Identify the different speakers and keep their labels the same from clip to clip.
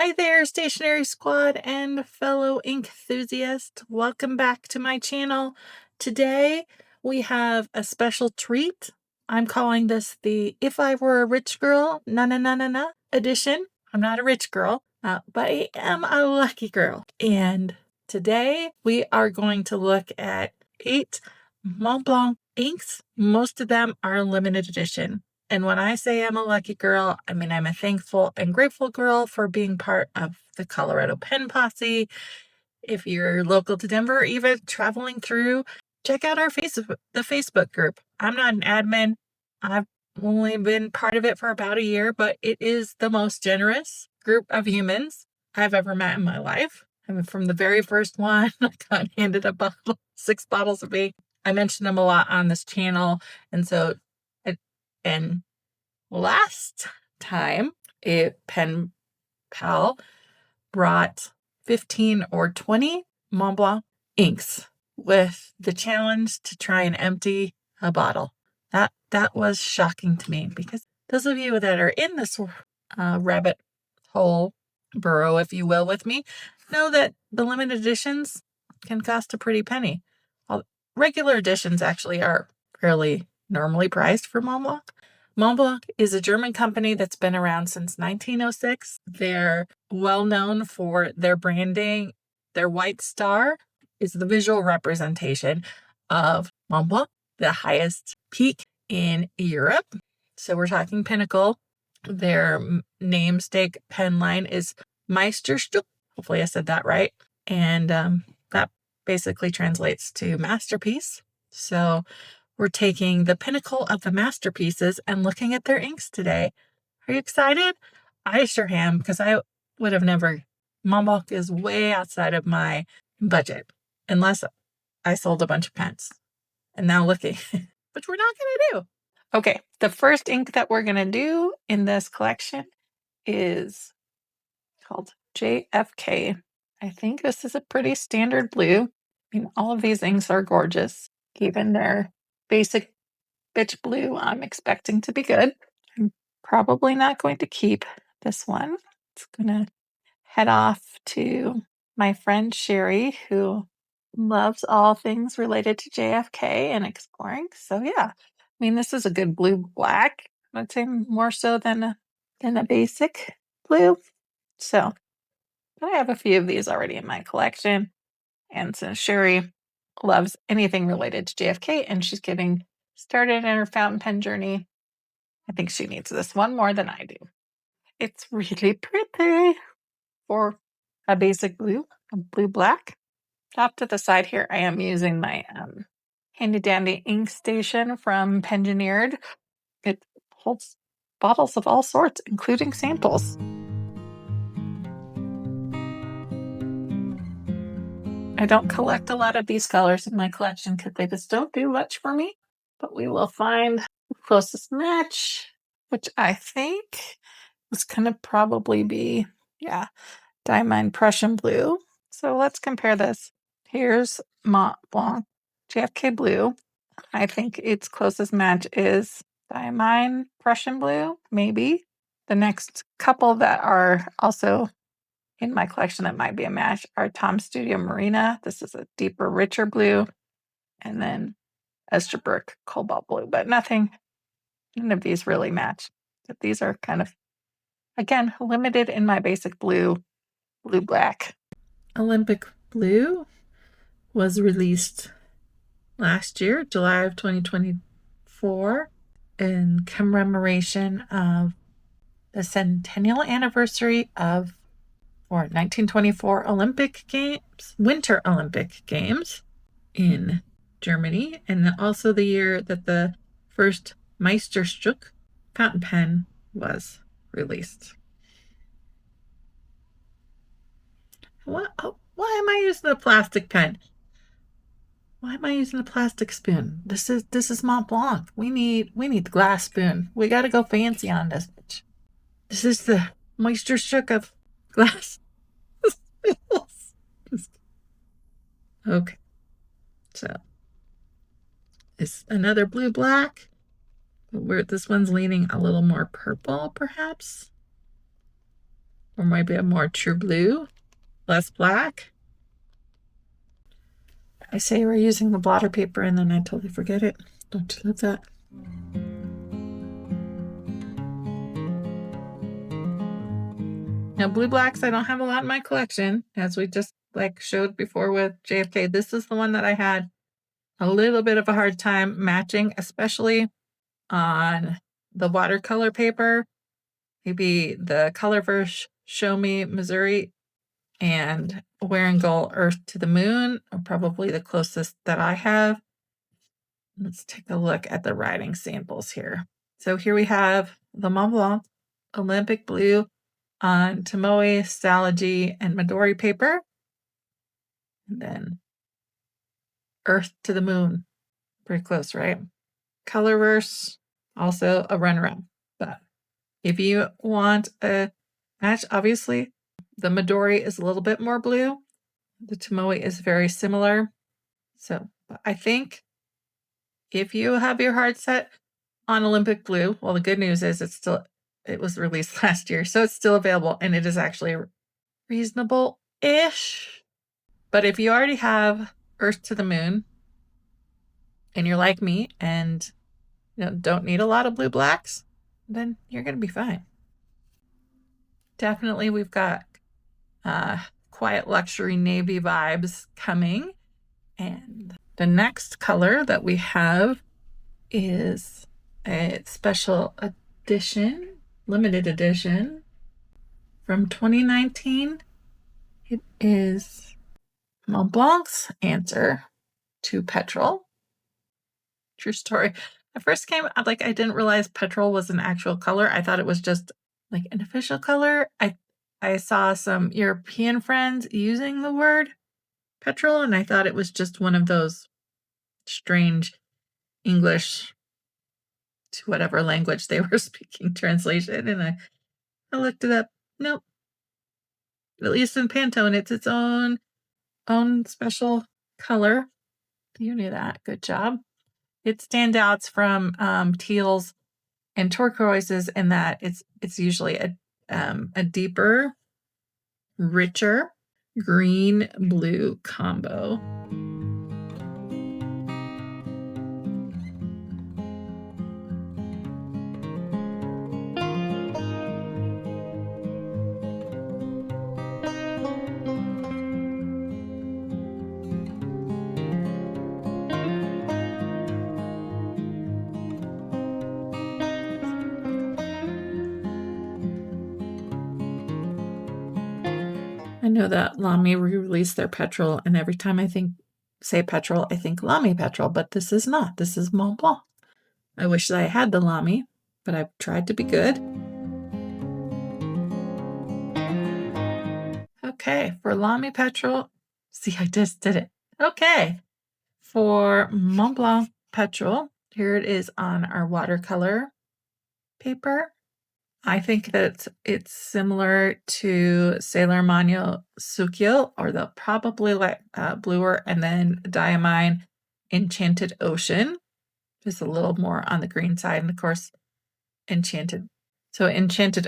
Speaker 1: Hi there, stationery squad and fellow ink enthusiasts. Welcome back to my channel. Today we have a special treat. I'm calling this the If I Were a Rich Girl Na edition. I'm not a rich girl, but I am a lucky girl. And today we are going to look at 8 Montblanc inks. Most of them are limited edition. And when I say I'm a lucky girl, I mean I'm a thankful and grateful girl for being part of the Colorado Pen Posse. If you're local to Denver or even traveling through, check out the Facebook group. I'm not an admin. I've only been part of it for about a year, but it is the most generous group of humans I've ever met in my life. I mean, from the very first one, I got handed a bottle, 6 bottles of ink. I mentioned them a lot on this channel, and last time, a pen pal brought 15 or 20 Montblanc inks with the challenge to try and empty a bottle. That was shocking to me, because those of you that are in this rabbit hole burrow, if you will, with me, know that the limited editions can cost a pretty penny. Regular editions actually are fairly normally priced for Montblanc. Montblanc is a German company that's been around since 1906. They're well known for their branding. Their white star is the visual representation of Montblanc, the highest peak in Europe. So we're talking pinnacle. Their namesake pen line is Meisterstück. Hopefully I said that right. And that basically translates to masterpiece. So we're taking the pinnacle of the masterpieces and looking at their inks today. Are you excited? I sure am, because I would have never. Montblanc is way outside of my budget, unless I sold a bunch of pens. And now looking, which we're not going to do. Okay, the first ink that we're going to do in this collection is called JFK. I think this is a pretty standard blue. I mean, all of these inks are gorgeous. Even their basic bitch blue, I'm expecting to be good. I'm probably not going to keep this one. It's going to head off to my friend Sherry, who loves all things related to JFK and exploring. So yeah, I mean, this is a good blue-black. I'd say more so than a basic blue. So, but I have a few of these already in my collection. And since Sherry loves anything related to JFK and she's getting started in her fountain pen journey, I think she needs this one more than I do. It's really pretty for a basic blue, a blue-black. Off to the side here, I am using my handy-dandy ink station from Pengineered. It holds bottles of all sorts, including samples. I don't collect a lot of these colors in my collection because they just don't do much for me. But we will find the closest match, which I think was going to probably be, Diamond Prussian Blue. So let's compare this. Here's Montblanc JFK Blue. I think its closest match is Diamond Prussian Blue, maybe. The next couple that are also in my collection that might be a match are Tom Studio Marina. This is a deeper, richer blue. And then Esterbrook Cobalt Blue. But none of these really match. But these are kind of, again, limited in my basic blue-black. Olympic Blue was released last year, July of 2024, in commemoration of the centennial anniversary of 1924 Olympic Games, Winter Olympic Games in Germany, and also the year that the first Meisterstück fountain pen was released. Why am I using a plastic pen? Why am I using a plastic spoon? This is Montblanc. We need the glass spoon. We got to go fancy on this bitch. This is the Meisterstück of glass. Okay, so it's another blue-black. This one's leaning a little more purple, perhaps, Or maybe a more true blue, less black. I say we're using the blotter paper and then I totally forget it. Don't you love that? Now, blue blacks, I don't have a lot in my collection, as we just showed before with JFK. This is the one that I had a little bit of a hard time matching, especially on the watercolor paper. Maybe the Colorverse Show Me Missouri and Wearing Gold Earth to the Moon are probably the closest that I have. Let's take a look at the writing samples here. So here we have the Montblanc Olympic Blue on Tomoe, Stalogy, and Midori paper. And then Earth to the Moon. Pretty close, right? Colorverse, also a runner-up. But if you want a match, obviously, the Midori is a little bit more blue. The Tomoe is very similar. So I think if you have your heart set on Olympic Blue, well, the good news is it was released last year, so it's still available, and it is actually reasonable-ish. But if you already have Earth to the Moon, and you're like me, and don't need a lot of blue blacks, then you're going to be fine. Definitely, we've got quiet luxury navy vibes coming. And the next color that we have is a special edition, limited edition from 2019. It is Montblanc's answer to Petrol. True story. I first came, I didn't realize Petrol was an actual color. I thought it was just an official color. I saw some European friends using the word Petrol, and I thought it was just one of those strange English to whatever language they were speaking translation, and I looked it up. Nope. At least in Pantone, it's its own special color. You knew that. Good job. It stands out from teals and turquoises in that it's usually a deeper, richer green-blue combo. I know that Lamy re-released their Petrol, and every time I say Petrol, I think Lamy Petrol, but this is not. This is Montblanc. I wish that I had the Lamy, but I've tried to be good. Okay, for Lamy Petrol, see, I just did it. Okay, for Montblanc Petrol, here it is on our watercolor paper. I think that it's similar to Sailor Mano Tsukyo, or the probably bluer, and then Diamine Enchanted Ocean, just a little more on the green side, and of course, Enchanted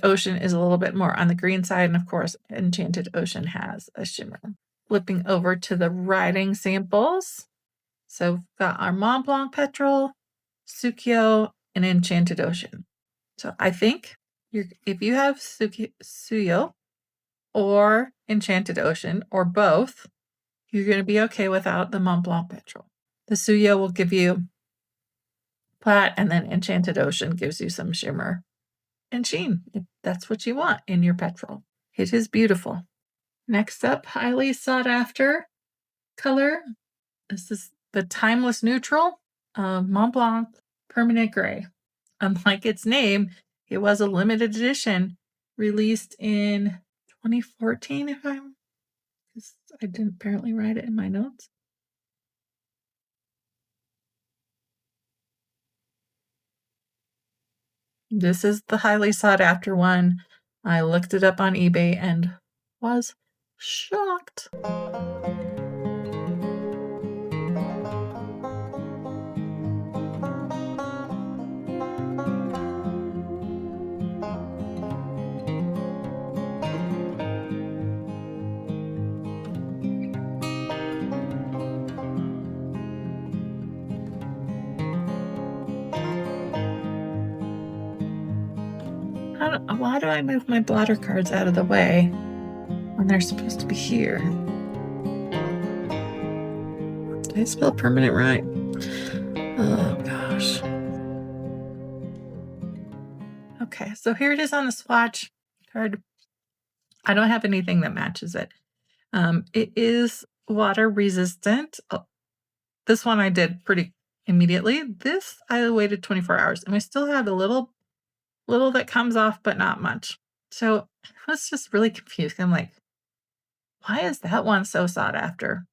Speaker 1: Ocean is a little bit more on the green side, and of course, Enchanted Ocean has a shimmer. Flipping over to the writing samples. So we've got our Montblanc Petrol, Tsukyo, and Enchanted Ocean. So I think if you have Tsukyo or Enchanted Ocean, or both, you're going to be okay without the Montblanc Petrol. The Tsukyo will give you flat, and then Enchanted Ocean gives you some shimmer and sheen, if that's what you want in your Petrol. It is beautiful. Next up, highly sought after color. This is the Timeless Neutral Montblanc Permanent Gray. Unlike its name, it was a limited edition released in 2014, because I didn't apparently write it in my notes. This is the highly sought after one. I looked it up on eBay and was shocked. why do I move my blotter cards out of the way when they're supposed to be here? Did I spell permanent right? Oh gosh. Okay, so here it is on the swatch card. I don't have anything that matches it. It is water resistant. Oh, this one I did pretty immediately. This I waited 24 hours, and we still had a little that comes off, but not much. So I was just really confused. I'm like, why is that one so sought after?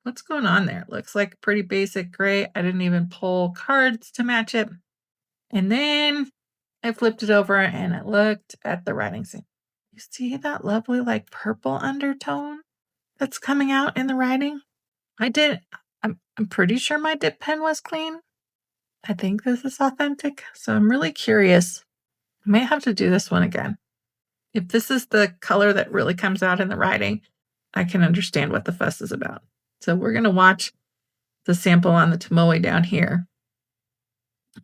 Speaker 1: What's going on there? It looks like pretty basic gray. I didn't even pull cards to match it. And then I flipped it over and it looked at the writing scene. You see that lovely like purple undertone that's coming out in the writing? I'm pretty sure my dip pen was clean. I think this is authentic. So I'm really curious. I may have to do this one again. If this is the color that really comes out in the writing, I can understand what the fuss is about. So we're going to watch the sample on the Tomoe down here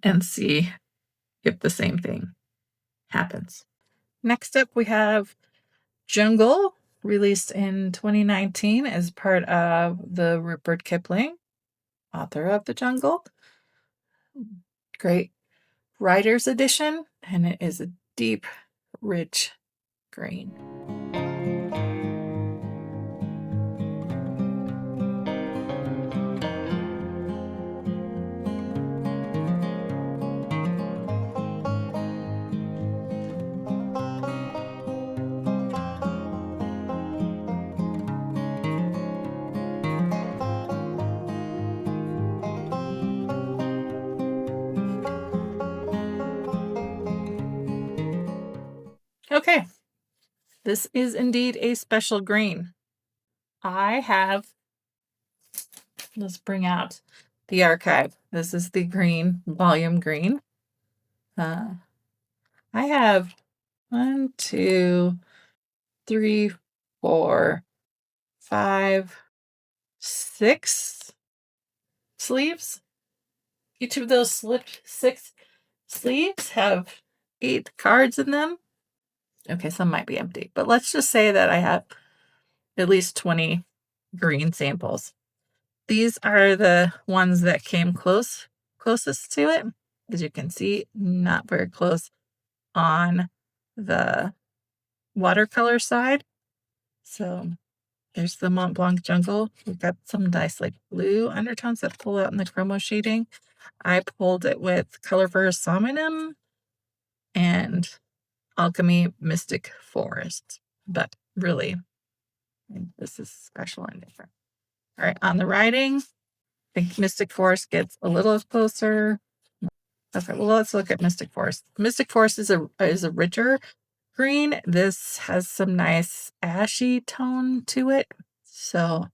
Speaker 1: and see if the same thing happens. Next up, we have Jungle, released in 2019 as part of the Rupert Kipling, author of The Jungle. Great writer's edition, and it is a deep, rich green. Okay, this is indeed a special green. Let's bring out the archive. This is the green, volume green. I have 1, 2, 3, 4, 5, 6 sleeves. Each of those 6 sleeves have 8 cards in them. Okay, some might be empty, but let's just say that I have at least 20 green samples. These are the ones that came closest to it. As you can see, not very close on the watercolor side. So there's the Montblanc Jungle. We've got some nice like blue undertones that pull out in the chromo shading. I pulled it with Colorverse Somnium and Alchemy Mystic Forest. But really, this is special and different. All right, on the writing, I think Mystic Forest gets a little closer. Okay, well, let's look at Mystic Forest. Mystic Forest is a richer green. This has some nice ashy tone to it. So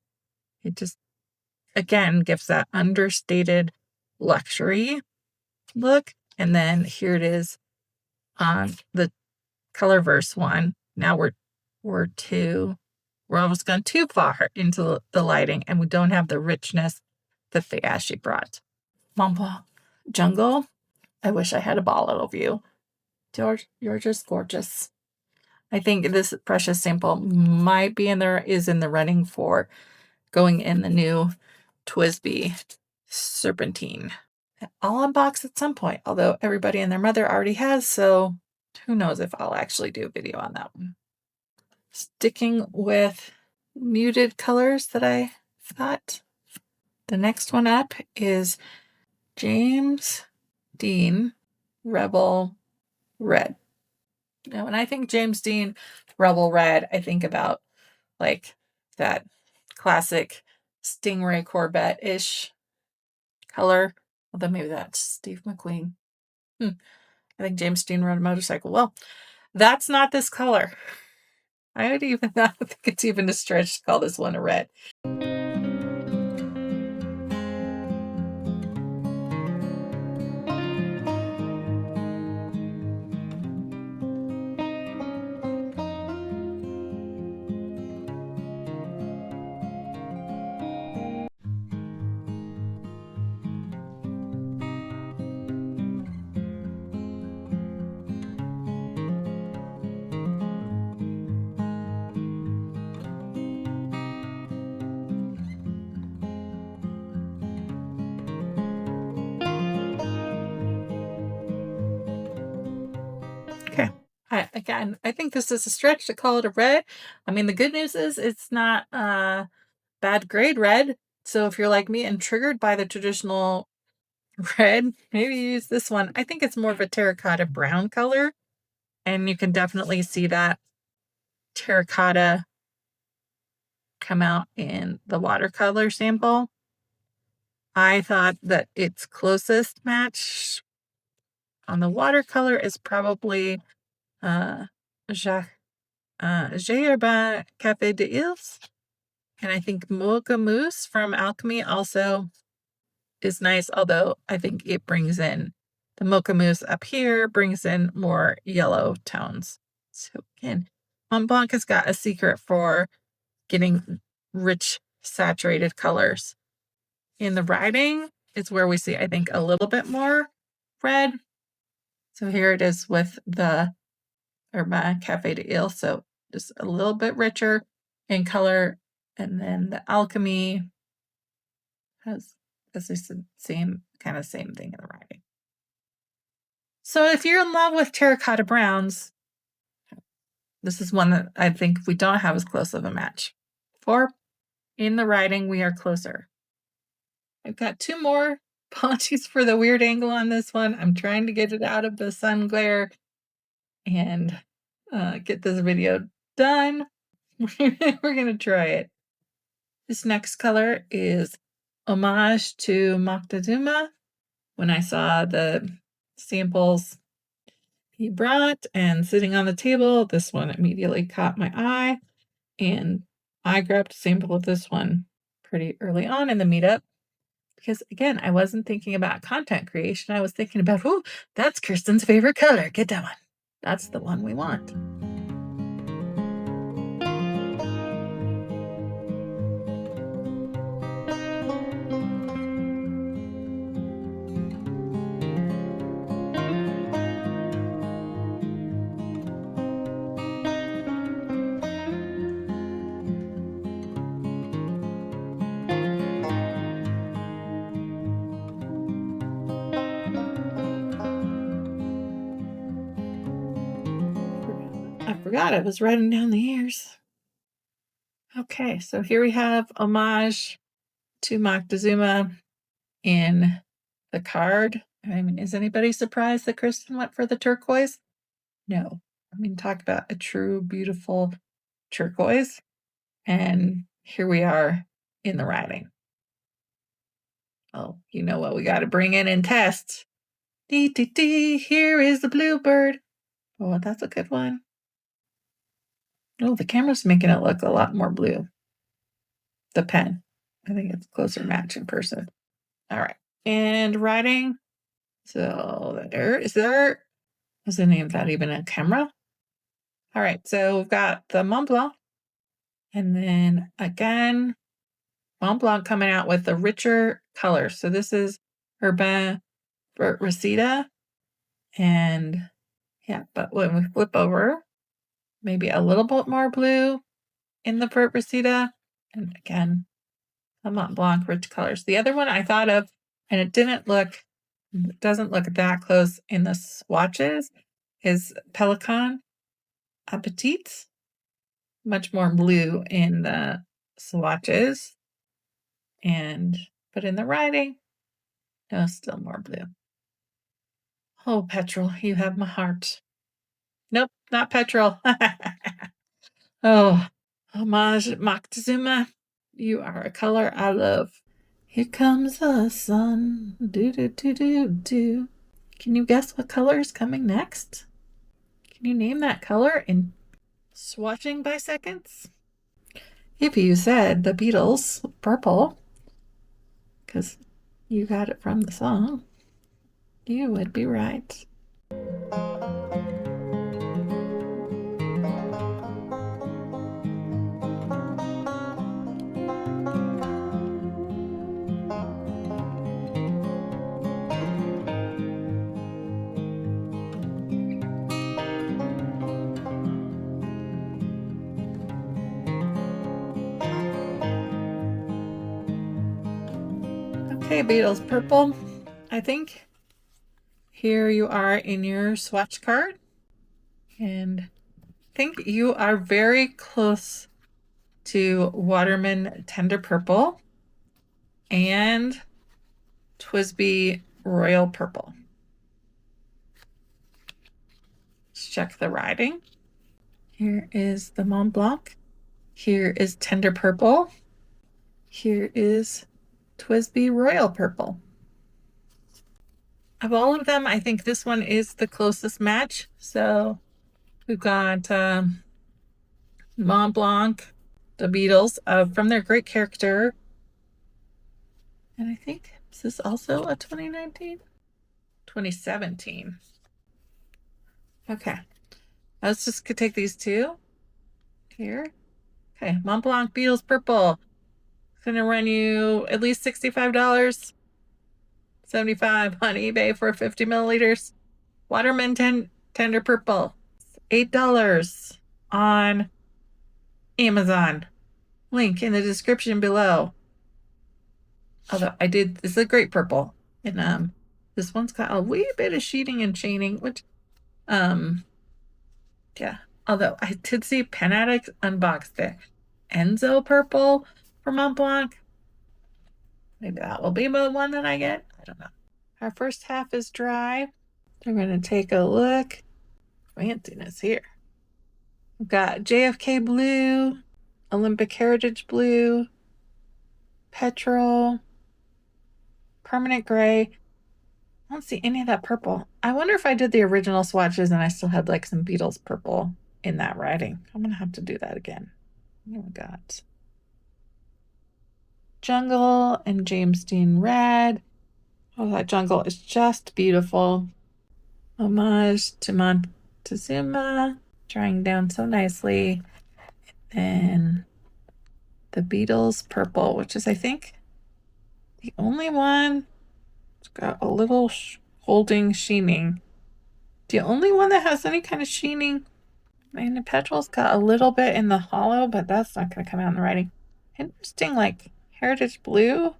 Speaker 1: it just, again, gives that understated luxury look. And then here it is on the Colorverse one. Now we're almost gone too far into the lighting, and we don't have the richness that the ashy brought. Montblanc Jungle. I wish I had a bottle view. George, you're just gorgeous. I think this precious sample might be is in the running for going in the new TWSBI Serpentine. I'll unbox at some point, although everybody and their mother already has, so who knows if I'll actually do a video on that one. Sticking with muted colors that I thought. The next one up is James Dean Rebel Red. Now, when I think James Dean Rebel Red, I think about like that classic Stingray Corvette-ish color. Although maybe that's Steve McQueen. I think James Dean rode a motorcycle. Well, that's not this color. I don't think it's even a stretch to call this one a red. Again, I think this is a stretch to call it a red. I mean, the good news is it's not bad grade red. So if you're like me and triggered by the traditional red, maybe use this one. I think it's more of a terracotta brown color, and you can definitely see that terracotta come out in the watercolor sample. I thought that its closest match on the watercolor is probably Jacques JFK Café de Îles. And I think Mocha Mousse from Alchemy also is nice, although I think it brings in the Mocha Mousse up here, brings in more yellow tones. So again, Montblanc has got a secret for getting rich, saturated colors. In the writing, it's where we see, I think, a little bit more red. So here it is with the Urbain Café de Îles, so just a little bit richer in color. And then the Alchemy has the same thing in the writing. So if you're in love with terracotta browns, this is one that I think we don't have as close of a match. For in the writing, we are closer. I've got two more. Apologies for the weird angle on this one. I'm trying to get it out of the sun glare and get this video done. We're going to try it. This next color is Homage to Moctezuma. When I saw the samples he brought and sitting on the table, this one immediately caught my eye. And I grabbed a sample of this one pretty early on in the meetup. Because again, I wasn't thinking about content creation. I was thinking about, oh, that's Kirsten's favorite color. Get that one. That's the one we want. I forgot I was writing down the ears. Okay, so here we have Homage to Moctezuma in the card. I mean, is anybody surprised that Kristen went for the turquoise? No. I mean, talk about a true, beautiful turquoise. And here we are in the writing. Oh, you know what we got to bring in and test. Dee, dee, dee, here is the bluebird. Oh, that's a good one. Oh, the camera's making it look a lot more blue. The pen. I think it's a closer match in person. All right. And writing. So was the name of that even a camera? All right. So we've got the Montblanc. And then again, Montblanc coming out with the richer colors. So this is Urbain Reseda. And yeah, but when we flip over, maybe a little bit more blue in the Vert Reseda. And again, the Montblanc rich colors. The other one I thought of, and it doesn't look that close in the swatches, is Pelican Appetit. Much more blue in the swatches. But in the writing, no, still more blue. Oh, Petrol, you have my heart. Nope, not Petrol. Oh, Homage Moctezuma, you are a color I love. Here comes the sun. Do do do do do. Can you guess what color is coming next? Can you name that color in swatching by seconds? If you said the Beatles Purple, because you got it from the song, you would be right. Okay, Beatles Purple, I think. Here you are in your swatch card. And I think you are very close to Waterman Tender Purple and Twisby Royal Purple. Let's check the writing. Here is the Montblanc. Here is Tender Purple. Here is Twisby Royal Purple. Of all of them, I think this one is the closest match. So we've got Montblanc, the Beatles, from their great character. And I think this is also a 2019? 2017. Okay. Let's just take these two here. Okay, Montblanc Beatles Purple. It's going to run you at least $65. $75 on eBay for 50 milliliters. Waterman Tender Purple. $8 on Amazon. Link in the description below. Although this is a great purple. And this one's got a wee bit of sheeting and chaining, which yeah. Although I did see Pen Addict unbox the Enzo purple for Montblanc. Maybe that will be the one that I get. I don't know. Our first half is dry. We're going to take a look. Fanciness here. We've got JFK Blue, Olympic Heritage Blue, Petrol, Permanent Gray. I don't see any of that purple. I wonder if I did the original swatches and I still had like some Beatles purple in that writing. I'm going to have to do that again. Oh my God. Jungle and James Dean Red. Oh, that jungle is just beautiful. Homage to Moctezuma, drying down so nicely. And the Beatles Purple, which is, I think, the only one. It's got a little holding sheening. The only one that has any kind of sheening. And the Petrol's got a little bit in the hollow, but that's not going to come out in the writing. Interesting, like Heritage Blue.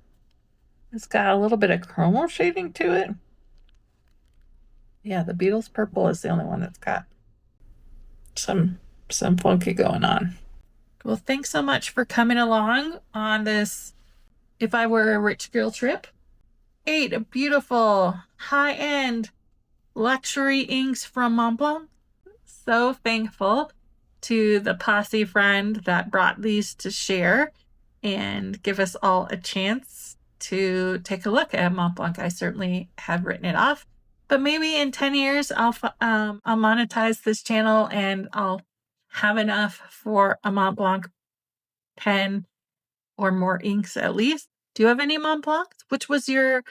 Speaker 1: It's got a little bit of chromo shading to it. Yeah, the Beatles Purple is the only one that's got some funky going on. Well, thanks so much for coming along on this If I Were a Rich Girl trip. 8 beautiful, high-end luxury inks from Montblanc. So thankful to the posse friend that brought these to share and give us all a chance to take a look at Montblanc. I certainly have written it off, but maybe in 10 years I'll monetize this channel and I'll have enough for a Montblanc pen or more inks at least. Do you have any Montblancs? Which was your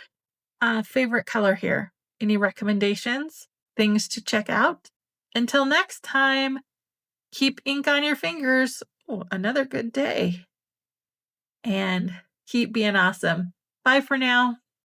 Speaker 1: favorite color here? Any recommendations? Things to check out? Until next time, keep ink on your fingers. Oh, another good day. And keep being awesome. Bye for now.